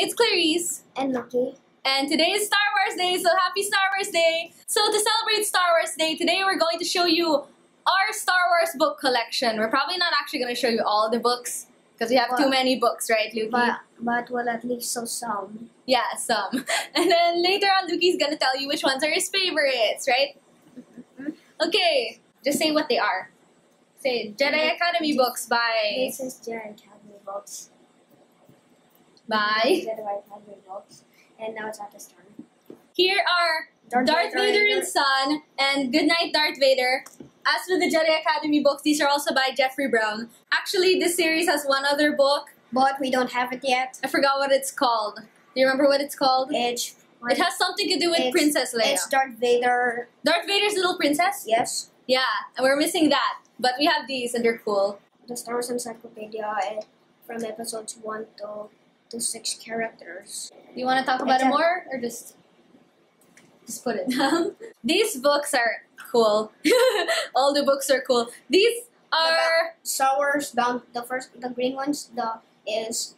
it's Clarice. And Lucky. And today is Star Wars Day, so happy Star Wars Day! So to celebrate Star Wars Day, today we're going to show you our Star Wars book collection. We're probably not actually going to show you all the books, because we have too many books, right, Luki? But we'll at least show some. Yeah, some. And then later on, Luki's going to tell you which ones are his favorites, right? Okay, just say what they are. Say Jedi Academy books by... This is Jedi Academy books. By... Jedi Academy books. And now it's Attis' turn. Here are Darth Vader and Son and Goodnight Darth Vader. As for the Jedi Academy books, these are also by Jeffrey Brown. Actually, this series has one other book. But we don't have it yet. I forgot what it's called. Do you remember what it's called? It has something to do with Princess Leia. It's Darth Vader. Darth Vader's little princess? Yes. Yeah, and we're missing that. But we have these and they're cool. The Star Wars Encyclopedia from episodes 1 to 6 characters. Do you want to talk about it more or just put it down? These books are cool. All the books are cool. These are Star Wars Bound. The green ones. Is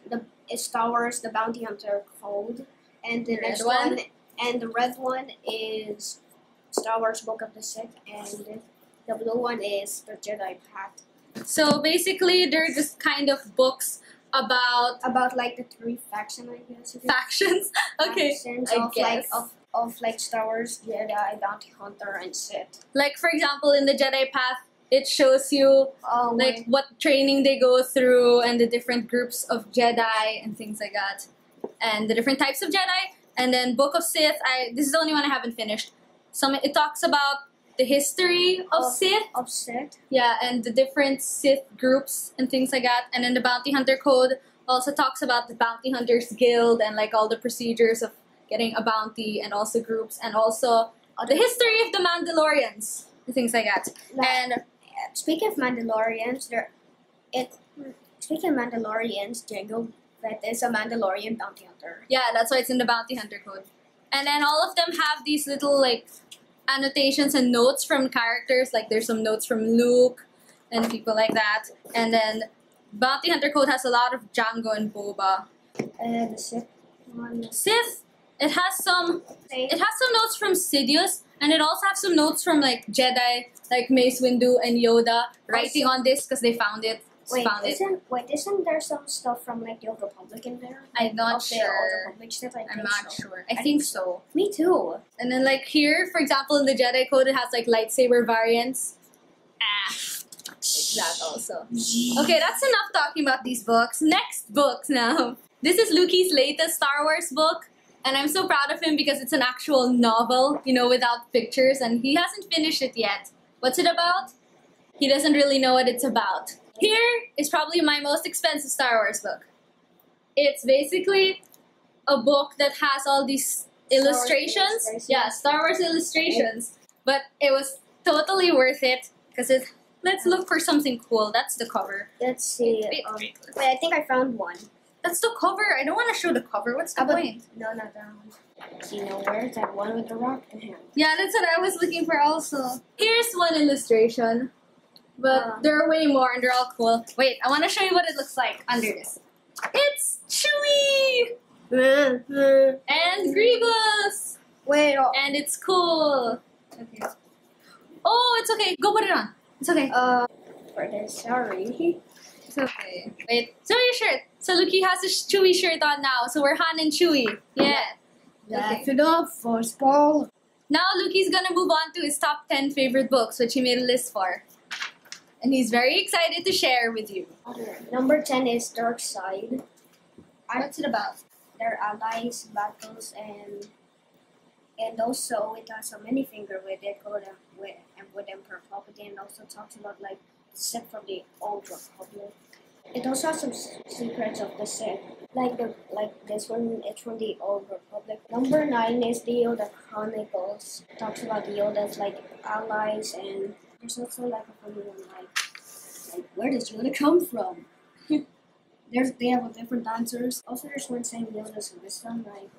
Star Wars The Bounty Hunter Code, and the next one, and the red one is Star Wars Book of the Sith, and the blue one is the Jedi Path. So basically, they're just kind of books about like the 3 factions, I guess. Factions. Okay. Factions I guess. Of like Star Wars, Jedi, Bounty Hunter, and Sith. Like for example, in the Jedi Path, it shows you what training they go through and the different groups of Jedi and things like that, and the different types of Jedi. And then Book of Sith, this is the only one I haven't finished. It talks about the history of Sith. Of Sith. Yeah, and the different Sith groups and things like that. And then the Bounty Hunter Code also talks about the Bounty Hunters Guild and like all the procedures of getting a bounty and also groups and also the history of the Mandalorians and things like that. And speaking of Mandalorians, Jango Fett is a Mandalorian bounty hunter. Yeah, that's why it's in the Bounty Hunter Code. And then all of them have these little like annotations and notes from characters. Like there's some notes from Luke and people like that. And then Bounty Hunter Code has a lot of Jango and Boba. And the Sith one. Sith, it has some notes from Sidious, and it also has some notes from like Jedi, like Mace Windu and Yoda writing on this because they found it. Isn't there some stuff from like the Old Republic in there? I'm not sure. I'm not sure. I think so. Me too. And then like here, for example, in the Jedi Code, it has like lightsaber variants. Like that also. Okay, that's enough talking about these books. Next books now. This is Luki's latest Star Wars book. And I'm so proud of him because it's an actual novel, you know, without pictures. And he hasn't finished it yet. What's it about? He doesn't really know what it's about. Here is probably my most expensive Star Wars book. It's basically a book that has all these illustrations. Yeah, Star Wars illustrations. But it was totally worth it because let's look for something cool. That's the cover. Let's see. Wait, I think I found one. That's the cover. I don't want to show the cover. What's the point? No, not that one. See, where's that one with the rock in hand? Yeah, that's what I was looking for also. Here's one illustration. But there are way more and they're all cool. Wait, I want to show you what it looks like under this. It's Chewie! And Grievous! Wait, and it's cool. Okay. Oh, it's okay. Go put it on. It's okay. For this, sorry. It's okay. Wait, show your shirt. So Luki has a Chewie shirt on now. So we're Han and Chewie. Yeah. That's enough for spoil. Now Luki's gonna move on to his top 10 favorite books, which he made a list for. And he's very excited to share with you. Number 10 is Dark Side. What's it about? Their allies, battles, and also it has a minifinger with it with Emperor Palpatine, and also talks about like the Sith from the Old Republic. It also has some secrets of the Sith, like this one. It's from the Old Republic. Number 9 is the Yoda Chronicles. It talks about the Yoda's like allies, and there's also like a funny one like where does Yoda come from? They have different answers. Also, there's one saying Yoda's wisdom, like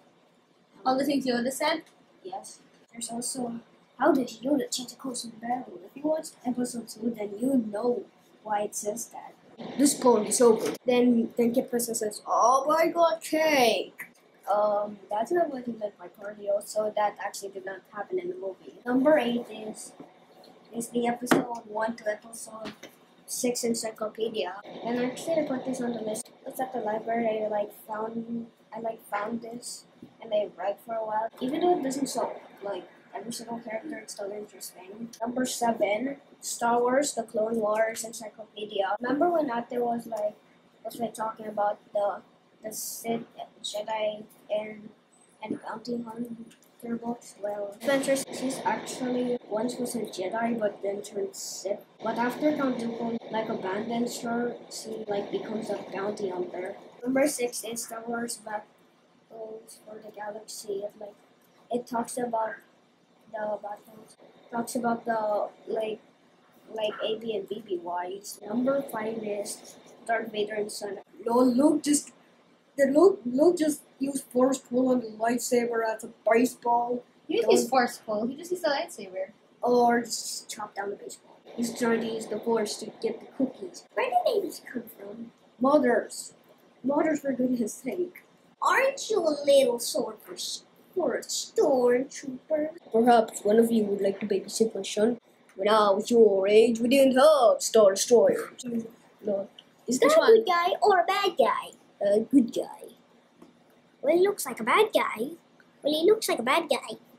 all the things Yoda said. Yes. There's also how did Yoda change the course of the battle? If you watch episode 2, then you know why it says that. This poem is over. Then Kid Princess says, "Oh my God, cake!" That's not what he meant by cardio, so that actually did not happen in the movie. Number 8 is the episode 1 to episode 6 encyclopedia. And actually I put this on the list. I was at the library, I found this and I read for a while. Even though it doesn't show like every single character, it's still interesting. Number 7, Star Wars, the Clone Wars Encyclopedia. Remember when Ate was talking about the Sith, Jedi, and Bounty Hunter books? Well, Spencer, she's actually once was a Jedi but then turned Sith. But after Count Dooku abandons her, she becomes a bounty hunter. Number 6 is Star Wars Battles for the Galaxy. It talks about the battles. Talks about the AB and BBYs. Number 5 is Darth Vader and Son. No, Luke just used force pull on the lightsaber as a baseball. He didn't use force pull. He just used a lightsaber. Or just chop down the baseball. He's trying to use the force to get the cookies. Where did babies come from? Mothers. Mothers, for goodness sake. Aren't you a little sore for a stormtrooper? Perhaps one of you would like to babysit my son. When I was your age, we didn't have Star Destroyers. No. Is that a good guy or a bad guy? A good guy. Well, he looks like a bad guy.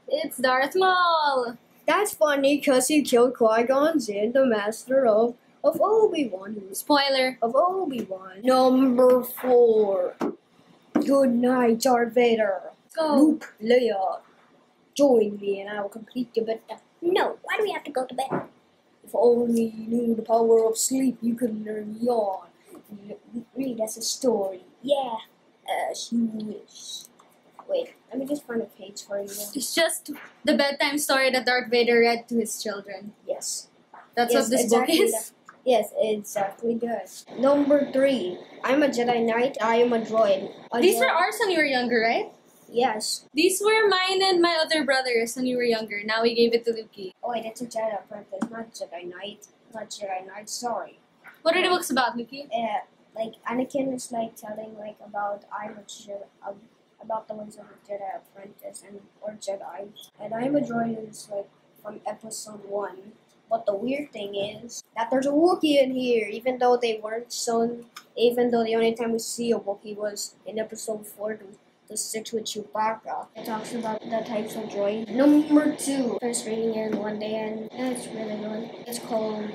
It's Darth Maul. That's funny because he killed Qui-Gon Jinn, the master of Obi-Wan. Spoiler. Of Obi-Wan. Number 4. Good night, Darth Vader. Go. Luke, Leia, join me and I will complete your bedtime. No, why do we have to go to bed? If only you knew the power of sleep, you could learn yawn. Read us a story. Yeah, as you wish. Wait, let me just find a page for you. It's just the bedtime story that Darth Vader read to his children. Yes. That's what this book is? Yes, exactly does. Number 3. I'm a Jedi Knight, I am a droid. These were ours when you were younger, right? Yes. These were mine and my other brothers when you were younger. Now we gave it to Lukey. Oh wait, it's a Jedi Apprentice, not Jedi Knight. Not Jedi Knight, sorry. What are the books about, Lukey? Anakin is telling about about the ones of the Jedi Apprentice or Jedi. And I'm a droid is from episode 1. But the weird thing is that there's a Wookiee in here, even though they weren't shown. Even though the only time we see a Wookiee was in episode 4 to 6 with Chewbacca. It talks about the types of droids. Number 2. I was reading it one day and it's really good. It's called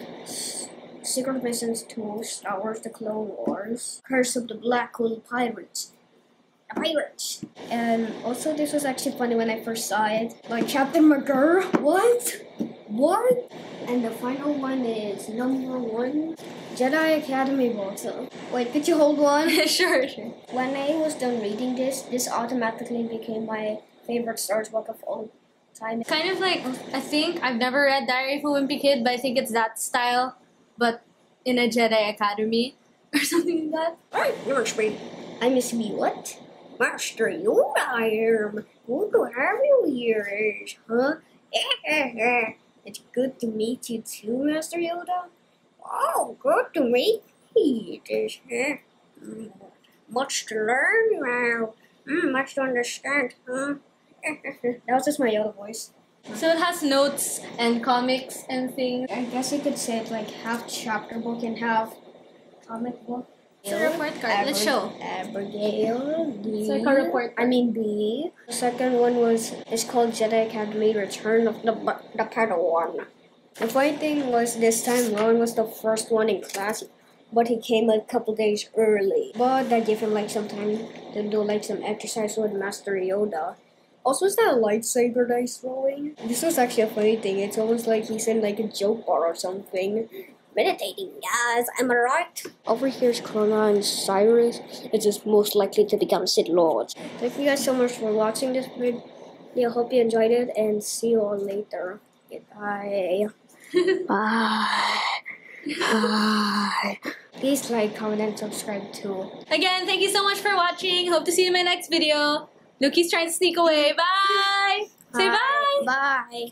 Secret Missions 2, Star Wars The Clone Wars, Curse of the Black Hole Pirates. The Pirates! And also this was actually funny when I first saw it. Like Captain McGurr? What? And the final one is number 1, Jedi Academy books. Wait, could you hold one? Sure. When I was done reading this automatically became my favorite Star Wars book of all time. Kind of I think, I've never read Diary of a Wimpy Kid, but I think it's that style, but in a Jedi Academy, or something like that. Alright, Master. I must be what? Master Yoda I am. Good to have you here, huh? It's good to meet you too, Master Yoda. Oh, good to meet you. Much to learn now. Much to understand, huh? That was just my Yoda voice. So it has notes and comics and things. I guess you could say it's half chapter book and half comic book. It's a report card. Let's show. Abigail. It's like a report card. B. The second one is called Jedi Academy Return of the Padawan. The funny thing was this time Ron was the first one in class, but he came a couple days early. But that gave him some time to do some exercise with Master Yoda. Also, is that a lightsaber that he's throwing? This was actually a funny thing. It's almost like he's in a joke bar or something. Meditating, guys, am I right? Over here's Corona and Cyrus. It's just most likely to become Sith Lords. Thank you guys so much for watching this video. Hope you enjoyed it and see you all later. Goodbye. Bye. Bye. Please like, comment, and subscribe too. Again, thank you so much for watching. Hope to see you in my next video. Lukey's trying to sneak away. Bye! Say bye! Bye.